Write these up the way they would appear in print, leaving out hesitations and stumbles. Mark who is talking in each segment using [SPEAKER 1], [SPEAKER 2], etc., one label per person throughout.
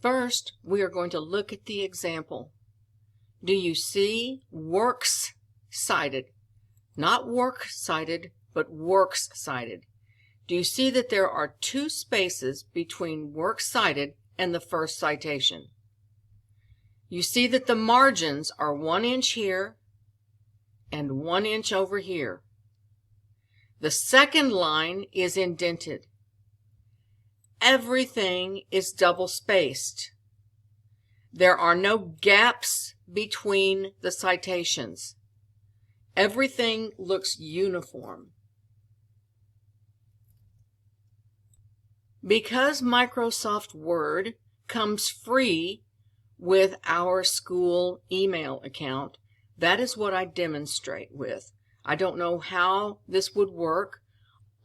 [SPEAKER 1] First, we are going to look at the example. Do you see works cited? Not work cited, but works cited. Do you see that there are two spaces between works cited and the first citation? You see that the margins are 1 inch here and 1 inch over here. The second line is indented. Everything is double spaced. There are no gaps between the citations. Everything looks uniform. Because Microsoft Word comes free with our school email account, that is what I demonstrate with. I don't know how this would work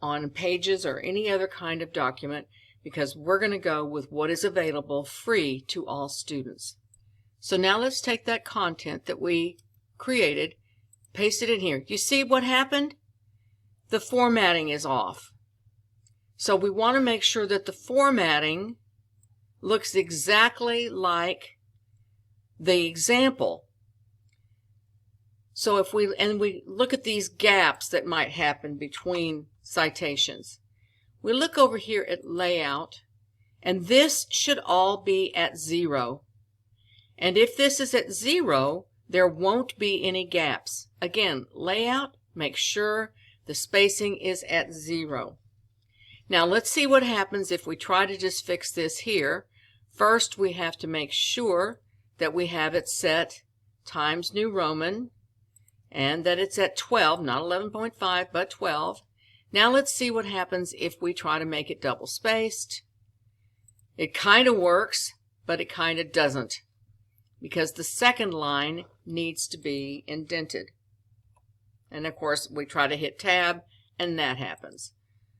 [SPEAKER 1] on Pages or any other kind of document, because we're going to go with what is available free to all students. So now let's take that content that we created, paste it in here. You see what happened? The formatting is off. So we want to make sure that the formatting looks exactly like the example. So if we look at these gaps that might happen between citations. We look over here at layout, and this should all be at 0. And if this is at 0, there won't be any gaps. Again, layout, make sure the spacing is at 0. Now let's see what happens if we try to just fix this here. First, we have to make sure that we have it set Times New Roman and that it's at 12, not 11.5, but 12. Now let's see what happens if we try to make it double spaced. It kind of works, but it kind of doesn't, because the second line needs to be indented. And of course, we try to hit tab, and that happens.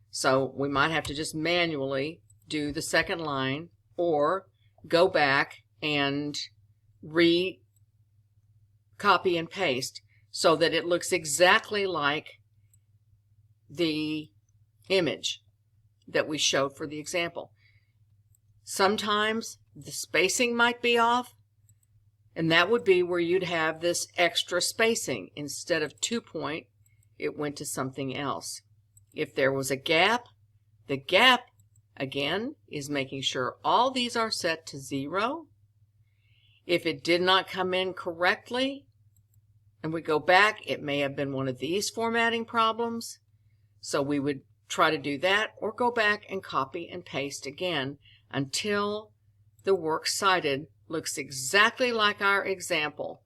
[SPEAKER 1] So we might have to just manually do the second line, or go back and copy and paste so that it looks exactly like the image that we showed for the example. Sometimes the spacing might be off, and that would be where you'd have this extra spacing. Instead of 2 point, it went to something else. If there was a gap, the gap again is making sure all these are set to 0. If it did not come in correctly and we go back, it may have been one of these formatting problems. So we would try to do that, or go back and copy and paste again until the works cited looks exactly like our example.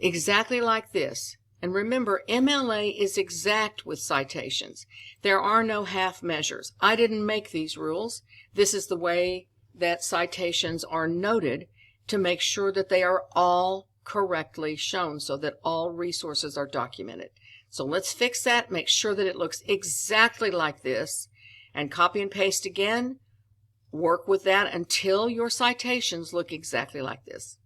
[SPEAKER 1] Exactly like this. And remember, MLA is exact with citations. There are no half measures. I didn't make these rules. This is the way that citations are noted to make sure that they are all correctly shown so that all resources are documented. So let's fix that, make sure that it looks exactly like this, and copy and paste again. Work with that until your citations look exactly like this.